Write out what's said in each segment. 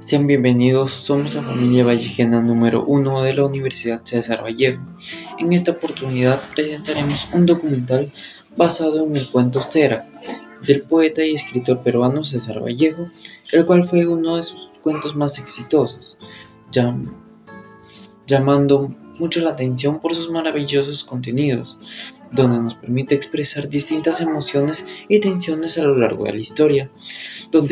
Sean bienvenidos, somos la familia vallejana número 1 de la Universidad César Vallejo. En esta oportunidad presentaremos un documental basado en el cuento Cera, del poeta y escritor peruano César Vallejo, el cual fue uno de sus cuentos más exitosos, llamando mucho la atención por sus maravillosos contenidos, donde nos permite expresar distintas emociones y tensiones a lo largo de la historia,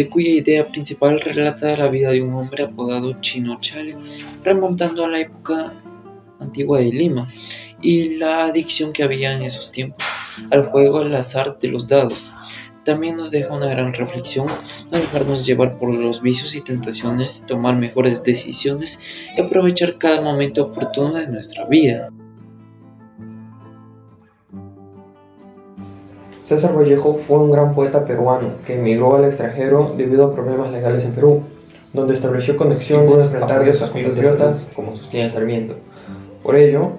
cuya idea principal relata la vida de un hombre apodado Chino Chale, remontando a la época antigua de Lima y la adicción que había en esos tiempos al juego al azar de los dados. También nos deja una gran reflexión: no dejarnos llevar por los vicios y tentaciones, tomar mejores decisiones y aprovechar cada momento oportuno de nuestra vida. César Vallejo fue un gran poeta peruano que emigró al extranjero debido a problemas legales en Perú, donde estableció conexiones y pudo enfrentar a sus compatriotas como sostiene Sarmiento. Por ello,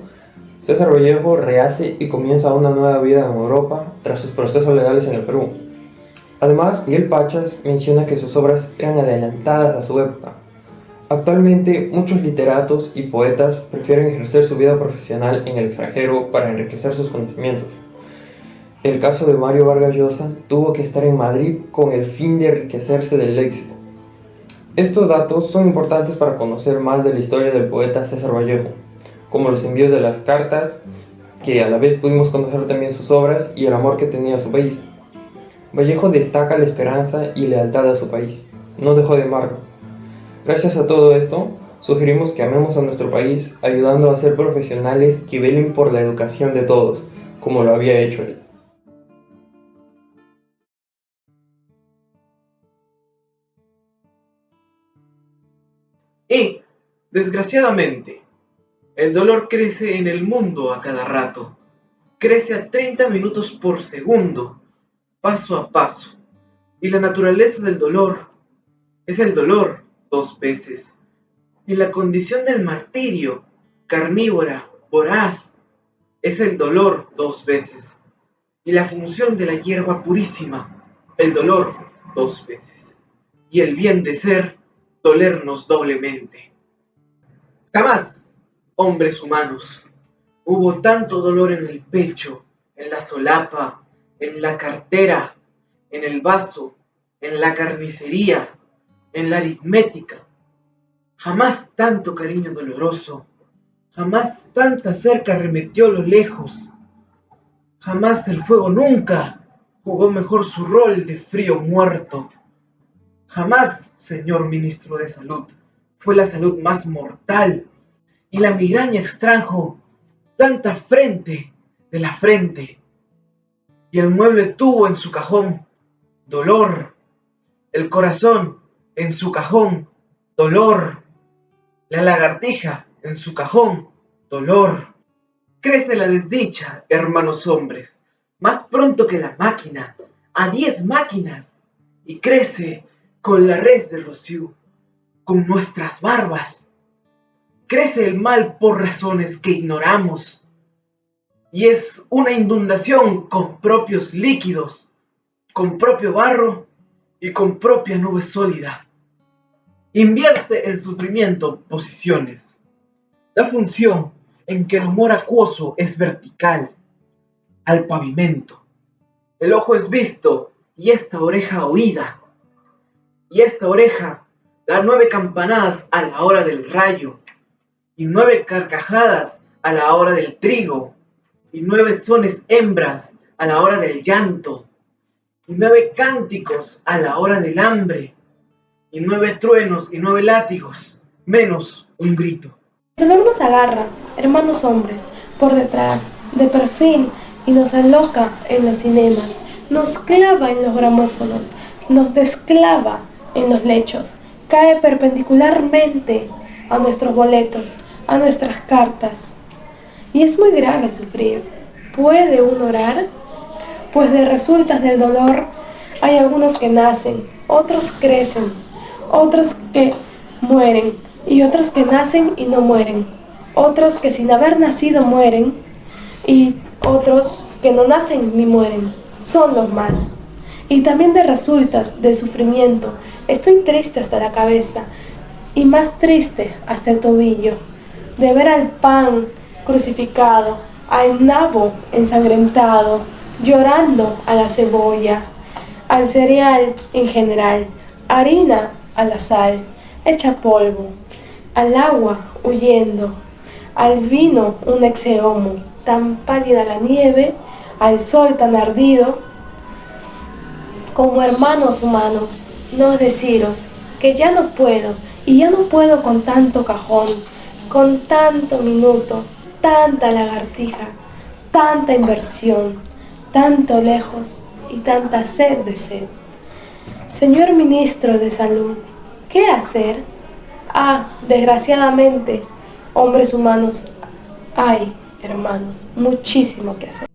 César Vallejo rehace y comienza una nueva vida en Europa tras sus procesos legales en el Perú. Además, Miguel Pachas menciona que sus obras eran adelantadas a su época. Actualmente, muchos literatos y poetas prefieren ejercer su vida profesional en el extranjero para enriquecer sus conocimientos. El caso de Mario Vargas Llosa tuvo que estar en Madrid con el fin de enriquecerse del léxico. Estos datos son importantes para conocer más de la historia del poeta César Vallejo, como los envíos de las cartas, que a la vez pudimos conocer también sus obras y el amor que tenía a su país. Vallejo destaca la esperanza y lealtad a su país, no dejó de amarlo. Gracias a todo esto, sugerimos que amemos a nuestro país, ayudando a ser profesionales que velen por la educación de todos, como lo había hecho él. Y, desgraciadamente, el dolor crece en el mundo a cada rato. Crece a 30 minutos por segundo, paso a paso. Y la naturaleza del dolor es el dolor 2 veces. Y la condición del martirio, carnívora, voraz, es el dolor 2 veces. Y la función de la hierba purísima, el dolor 2 veces. Y el bien de ser, dolernos doblemente. Jamás, hombres humanos, hubo tanto dolor en el pecho, en la solapa, en la cartera, en el vaso, en la carnicería, en la aritmética. Jamás tanto cariño doloroso, jamás tanta cerca arremetió lo lejos. Jamás el fuego nunca jugó mejor su rol de frío muerto. Jamás, señor ministro de Salud, fue la salud más mortal, y la migraña extrajo tanta frente de la frente, y el mueble tuvo en su cajón dolor, el corazón en su cajón dolor, la lagartija en su cajón dolor. Crece la desdicha, hermanos hombres, más pronto que la máquina, a 10 máquinas, y crece con la res de rocío, con nuestras barbas. Crece el mal por razones que ignoramos, y es una inundación con propios líquidos, con propio barro y con propia nube sólida. Invierte el sufrimiento posiciones. Da función en que el humor acuoso es vertical, al pavimento. El ojo es visto y esta oreja oída. Y esta oreja da 9 campanadas a la hora del rayo, y 9 carcajadas a la hora del trigo, y 9 sones hembras a la hora del llanto, y 9 cánticos a la hora del hambre, y 9 truenos y 9 látigos, menos un grito. El dolor nos agarra, hermanos hombres, por detrás, de perfil, y nos aloca en los cinemas, nos clava en los gramófonos, nos desclava en los lechos, cae perpendicularmente a nuestros boletos, a nuestras cartas. Y es muy grave sufrir. ¿Puede uno orar? Pues de resultas del dolor hay algunos que nacen, otros crecen, otros que mueren y otros que nacen y no mueren, otros que sin haber nacido mueren y otros que no nacen ni mueren. Son los más. Y también de resultas del sufrimiento. Estoy triste hasta la cabeza. y más triste hasta el tobillo, de ver al pan crucificado, al nabo ensangrentado, llorando a la cebolla, al cereal en general, harina a la sal, hecha polvo, al agua huyendo, al vino un exeomo, tan pálida la nieve, al sol tan ardido, como hermanos humanos, no deciros que ya no puedo, y ya no puedo con tanto cajón, con tanto minuto, tanta lagartija, tanta inversión, tanto lejos y tanta sed de sed. Señor Ministro de Salud, ¿qué hacer? Ah, desgraciadamente, hombres humanos, hay, hermanos, muchísimo que hacer.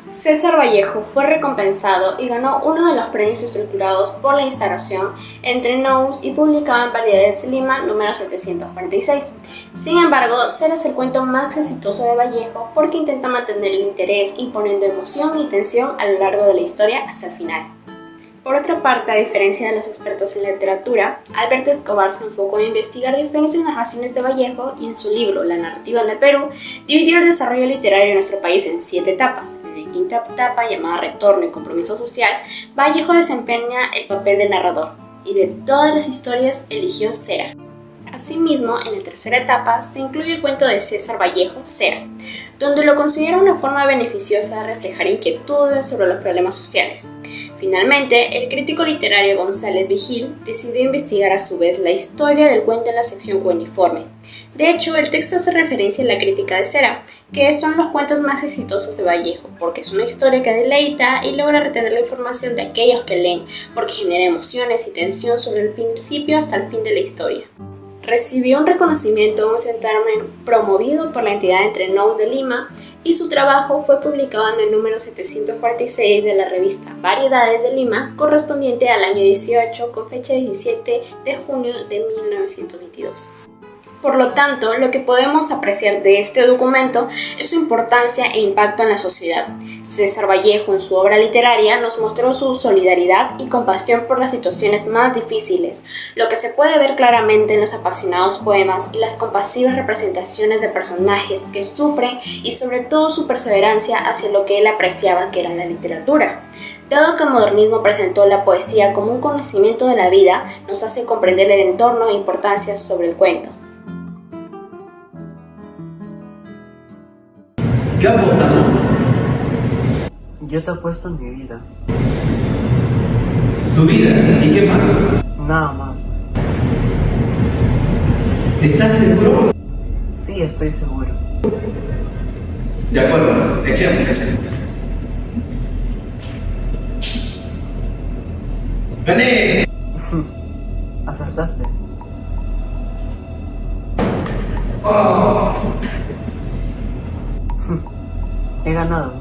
César Vallejo fue recompensado y ganó uno de los premios estructurados por la instalación entre nous y publicado en Variedades Lima número 746. Sin embargo, Cera es el cuento más exitoso de Vallejo porque intenta mantener el interés imponiendo emoción y tensión a lo largo de la historia hasta el final. Por otra parte, a diferencia de los expertos en literatura, Alberto Escobar se enfocó en investigar diferentes narraciones de Vallejo y en su libro La narrativa en el Perú dividió el desarrollo literario de nuestro país en 7 etapas. En la quinta etapa, llamada Retorno y Compromiso Social, Vallejo desempeña el papel de narrador y de todas las historias eligió Cera. Asimismo, en la tercera etapa se incluye el cuento de César Vallejo, Cera, donde lo considera una forma beneficiosa de reflejar inquietudes sobre los problemas sociales. Finalmente, el crítico literario González Vigil decidió investigar a su vez la historia del cuento en la sección cuneiforme. De hecho, el texto hace referencia a la crítica de Cera, que son los cuentos más exitosos de Vallejo, porque es una historia que deleita y logra retener la información de aquellos que leen, porque genera emociones y tensión sobre el principio hasta el fin de la historia. Recibió un reconocimiento en un certamen promovido por la entidad Entre Nous de Lima y su trabajo fue publicado en el número 746 de la revista Variedades de Lima, correspondiente al año 18 con fecha 17 de junio de 1922. Por lo tanto, lo que podemos apreciar de este documento es su importancia e impacto en la sociedad. César Vallejo, en su obra literaria, nos mostró su solidaridad y compasión por las situaciones más difíciles, lo que se puede ver claramente en los apasionados poemas y las compasivas representaciones de personajes que sufren y sobre todo su perseverancia hacia lo que él apreciaba que era la literatura. Dado que el modernismo presentó la poesía como un conocimiento de la vida, nos hace comprender el entorno e importancia sobre el cuento. ¿Qué apostamos? Yo te apuesto en mi vida. Tu vida. ¿Y qué más? Nada más. ¿Estás seguro? Sí, estoy seguro. De acuerdo. Echemos. ¡Gané! Acertaste. Oh. He ganado.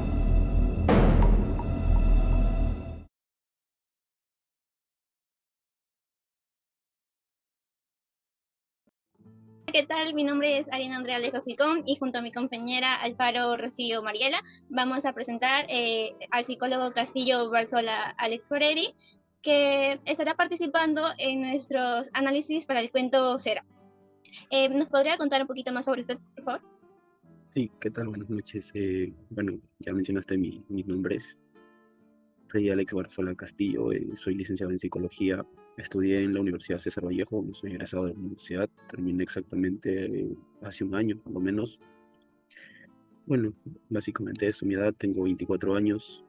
¿Qué tal? Mi nombre es Ariana Andrea Alejo Ficón y junto a mi compañera Alfaro Rocío Mariela vamos a presentar al psicólogo Castillo Barzola Alex Foredi, que estará participando en nuestros análisis para el cuento Cera. ¿Nos podría contar un poquito más sobre usted, por favor? Sí, ¿qué tal? Buenas noches. Bueno, ya mencionaste mis nombres. Soy Alex Barzola Castillo, soy licenciado en Psicología. Estudié en la Universidad César Vallejo, soy egresado de la universidad. Terminé exactamente hace un año, por lo menos. Bueno, básicamente eso, mi edad, tengo 24 años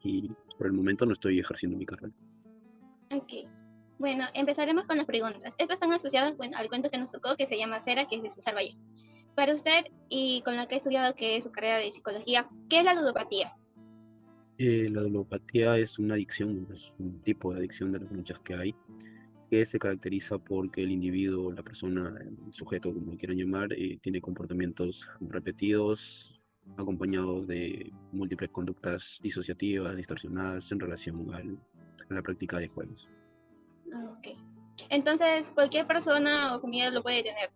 y por el momento no estoy ejerciendo mi carrera. Ok. Bueno, empezaremos con las preguntas. Estas están asociadas al cuento que nos tocó, que se llama Cera, que es de César Vallejo. Para usted, y con lo que ha estudiado, que es su carrera de psicología, ¿qué es la ludopatía? La ludopatía es una adicción, es un tipo de adicción de las muchas que hay, que se caracteriza porque el individuo, la persona, el sujeto, como lo quieran llamar, tiene comportamientos repetidos, acompañados de múltiples conductas disociativas, distorsionadas en relación a la práctica de juegos. Ok. Entonces, cualquier persona o comunidad lo puede tener,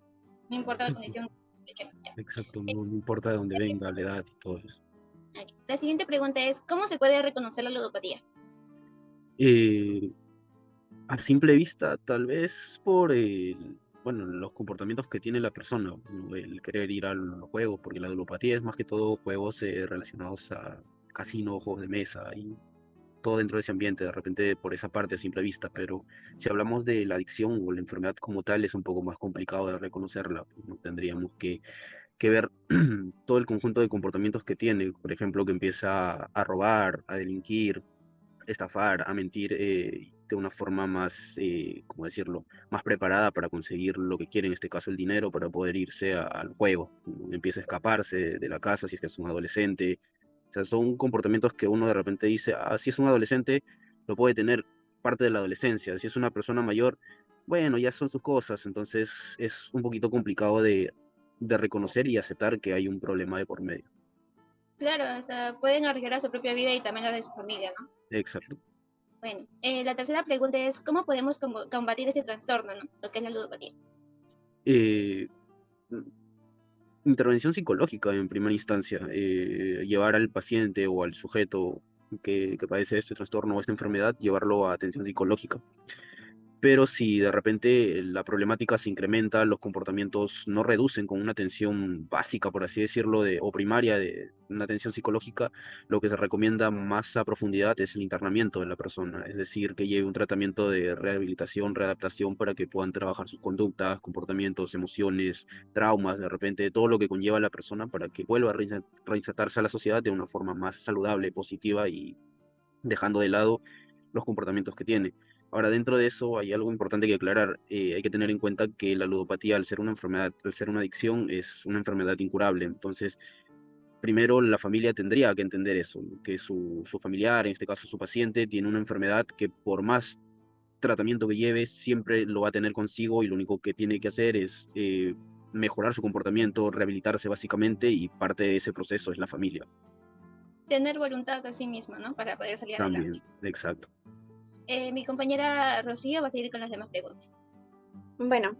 no importa la condición. Exacto, no importa de dónde venga, la edad y todo eso. La siguiente pregunta es, ¿cómo se puede reconocer la ludopatía? Eh, a simple vista, tal vez por bueno, los comportamientos que tiene la persona, ¿no? El querer ir a los juegos, porque la ludopatía es más que todo juegos relacionados a casinos, juegos de mesa y todo dentro de ese ambiente, de repente por esa parte a simple vista, pero si hablamos de la adicción o la enfermedad como tal, es un poco más complicado de reconocerla, ¿no? Tendríamos que ver todo el conjunto de comportamientos que tiene, por ejemplo, que empieza a robar, a delinquir, estafar, a mentir de una forma más, ¿cómo decirlo?, más preparada para conseguir lo que quiere, en este caso el dinero, para poder irse al juego. Empieza a escaparse de la casa si es que es un adolescente. O sea, son comportamientos que uno de repente dice, ah, si es un adolescente, lo puede tener parte de la adolescencia. Si es una persona mayor, bueno, ya son sus cosas. Entonces es un poquito complicado de reconocer y aceptar que hay un problema de por medio. Claro, o sea, pueden arriesgar a su propia vida y también la de su familia, ¿no? Exacto. Bueno, la tercera pregunta es, ¿cómo podemos combatir este trastorno, ¿no? Lo que es la ludopatía. Eh, Intervención psicológica en primera instancia, llevar al paciente o al sujeto que padece este trastorno o esta enfermedad, llevarlo a atención psicológica. Pero si de repente la problemática se incrementa, los comportamientos no reducen con una atención básica, por así decirlo, o primaria de una atención psicológica, lo que se recomienda más a profundidad es el internamiento de la persona, es decir, que lleve un tratamiento de rehabilitación, readaptación para que puedan trabajar sus conductas, comportamientos, emociones, traumas, de repente todo lo que conlleva a la persona para que vuelva a reinsertarse a la sociedad de una forma más saludable, positiva y dejando de lado los comportamientos que tiene. Ahora, dentro de eso hay algo importante que aclarar. Hay que tener en cuenta que la ludopatía, al ser una enfermedad, al ser una adicción, es una enfermedad incurable. Entonces, primero la familia tendría que entender eso, ¿no? Que su familiar, en este caso su paciente, tiene una enfermedad que por más tratamiento que lleve, siempre lo va a tener consigo y lo único que tiene que hacer es mejorar su comportamiento, rehabilitarse básicamente y parte de ese proceso es la familia. Tener voluntad a sí mismo, ¿no? Para poder salir adelante. También, exacto. Mi compañera Rocío va a seguir con las demás preguntas. Bueno,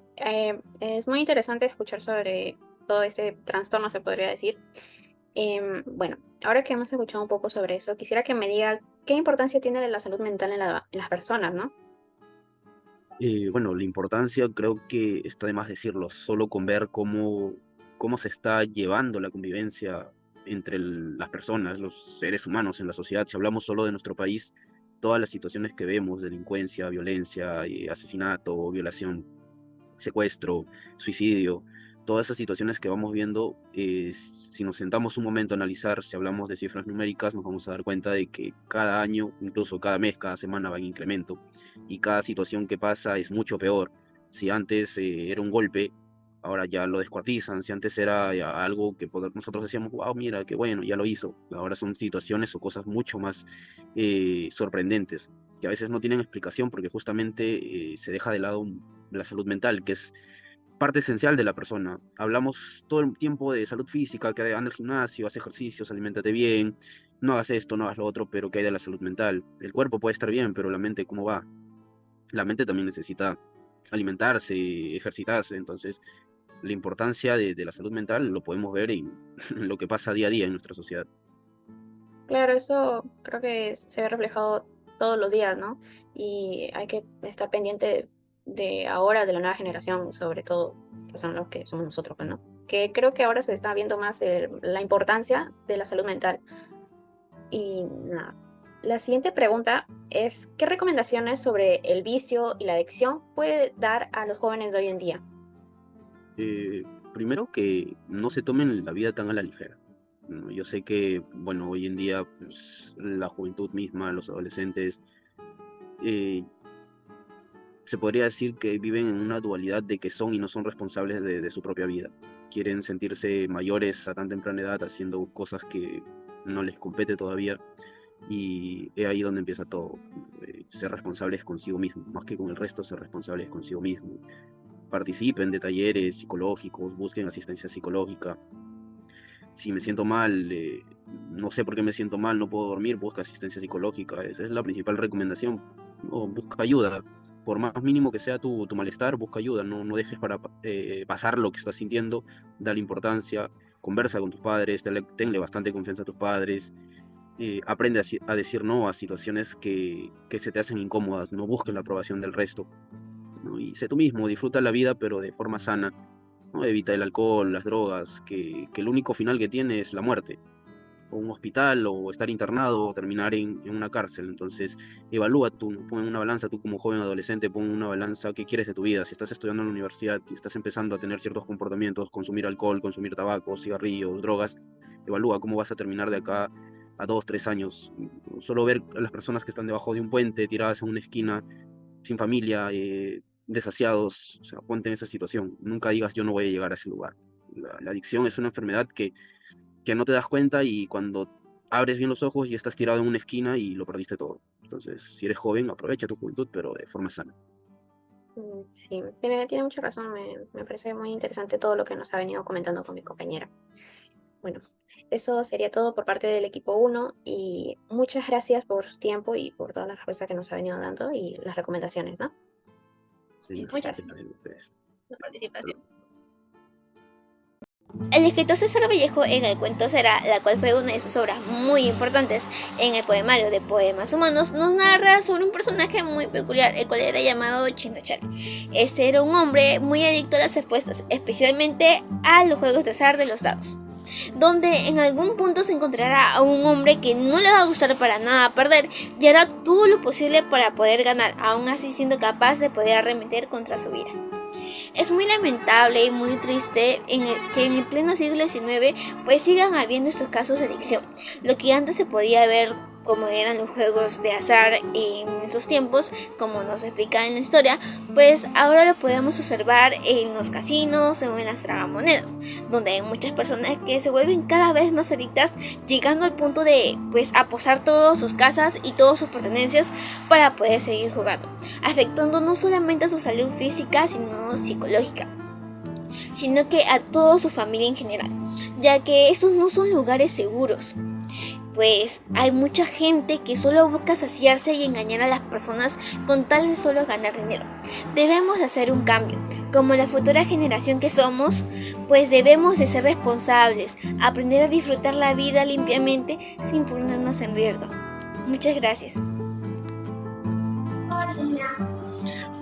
es muy interesante escuchar sobre todo este trastorno, se podría decir. Bueno, ahora que hemos escuchado un poco sobre eso, quisiera que me diga qué importancia tiene la salud mental en las personas, ¿no? Bueno, la importancia creo que está de más decirlo, solo con ver cómo se está llevando la convivencia entre las personas, los seres humanos en la sociedad. Si hablamos solo de nuestro país, todas las situaciones que vemos, delincuencia, violencia, asesinato, violación, secuestro, suicidio, todas esas situaciones que vamos viendo, si nos sentamos un momento a analizar, si hablamos de cifras numéricas, nos vamos a dar cuenta de que cada año, incluso cada mes, cada semana va en incremento y cada situación que pasa es mucho peor. Si antes era un golpe, ahora ya lo descuartizan. Si antes era ya algo que nosotros decíamos, wow, mira, qué bueno, ya lo hizo. Ahora son situaciones o cosas mucho más sorprendentes, que a veces no tienen explicación porque justamente se deja de lado la salud mental, que es parte esencial de la persona. Hablamos todo el tiempo de salud física, que anda al gimnasio, hace ejercicios, aliméntate bien, no hagas esto, no hagas lo otro, pero ¿qué hay de la salud mental? El cuerpo puede estar bien, pero la mente, ¿cómo va? La mente también necesita alimentarse, ejercitarse, entonces la importancia de la salud mental lo podemos ver en lo que pasa día a día en nuestra sociedad. Claro, eso creo que se ve reflejado todos los días, ¿no? Y hay que estar pendiente de ahora, de la nueva generación, sobre todo, que son los que somos nosotros, pues, ¿no? Que creo que ahora se está viendo más la importancia de la salud mental. Y nada. La siguiente pregunta es, ¿qué recomendaciones sobre el vicio y la adicción puede dar a los jóvenes de hoy en día? Primero que no se tomen la vida tan a la ligera, ¿no? Yo sé que, bueno, hoy en día pues, la juventud misma, los adolescentes, eh, se podría decir que viven en una dualidad de que son y no son responsables de su propia vida. Quieren sentirse mayores a tan temprana edad haciendo cosas que no les compete todavía y es ahí donde empieza todo. Ser responsables consigo mismo, más que con el resto, ser responsables consigo mismo. Participen de talleres psicológicos, busquen asistencia psicológica. Si me siento mal, no sé por qué me siento mal, no puedo dormir, busca asistencia psicológica. Esa es la principal recomendación. No, busca ayuda. Por más mínimo que sea tu malestar, busca ayuda. No dejes para pasar lo que estás sintiendo. Dale importancia. Conversa con tus padres. Tenle bastante confianza a tus padres. aprende a decir no a situaciones que se te hacen incómodas, no busques la aprobación del resto, ¿no? Y sé tú mismo, disfruta la vida, pero de forma sana, ¿no? Evita el alcohol, las drogas, que el único final que tiene es la muerte, o un hospital, o estar internado, o terminar en una cárcel. Entonces, evalúa tú, ¿no? Pon en una balanza, tú como joven adolescente, pon en una balanza qué quieres de tu vida. Si estás estudiando en la universidad y estás empezando a tener ciertos comportamientos, consumir alcohol, consumir tabaco, cigarrillos, drogas, evalúa cómo vas a terminar de acá a 2, 3 años. Solo ver a las personas que están debajo de un puente, tiradas en una esquina, sin familia, desasiados, o sea, ponte en esa situación. Nunca digas yo no voy a llegar a ese lugar. La adicción es una enfermedad que no te das cuenta, y cuando abres bien los ojos ya estás tirado en una esquina y lo perdiste todo. Entonces, si eres joven, aprovecha tu juventud, pero de forma sana. Sí, tiene mucha razón. Me parece muy interesante todo lo que nos ha venido comentando con mi compañera. Bueno, eso sería todo por parte del equipo 1 y muchas gracias por su tiempo y por todas las respuestas que nos ha venido dando y las recomendaciones, ¿no? Sí, Muchas gracias a ustedes. Su participación. El escritor César Vallejo en el cuento Será, la cual fue una de sus obras muy importantes en el poemario de Poemas Humanos, nos narra sobre un personaje muy peculiar, el cual era llamado Chinochal. Este era un hombre muy adicto a las apuestas, especialmente a los juegos de azar de los dados, donde en algún punto se encontrará a un hombre que no le va a gustar para nada perder y hará todo lo posible para poder ganar, aún así siendo capaz de poder arremeter contra su vida. Es muy lamentable y muy triste que en el pleno siglo XIX pues sigan habiendo estos casos de adicción. Lo que antes se podía ver como eran los juegos de azar en esos tiempos, como nos explica en la historia, pues ahora lo podemos observar en los casinos o en las tragamonedas, donde hay muchas personas que se vuelven cada vez más adictas, llegando al punto de pues aposar todas sus casas y todas sus pertenencias para poder seguir jugando, afectando no solamente a su salud física sino psicológica, sino que a toda su familia en general, ya que estos no son lugares seguros. Pues hay mucha gente que solo busca saciarse y engañar a las personas con tal de solo ganar dinero. Debemos de hacer un cambio. Como la futura generación que somos, pues debemos de ser responsables, aprender a disfrutar la vida limpiamente sin ponernos en riesgo. Muchas gracias.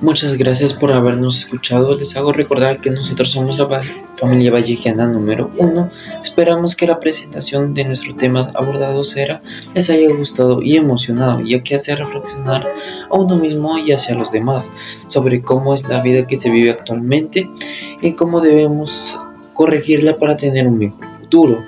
Muchas gracias por habernos escuchado. Les hago recordar que nosotros somos la familia vallejiana número 1. Esperamos que la presentación de nuestro tema abordado será les haya gustado y emocionado, ya que hace reflexionar a uno mismo y hacia los demás sobre cómo es la vida que se vive actualmente y cómo debemos corregirla para tener un mejor futuro.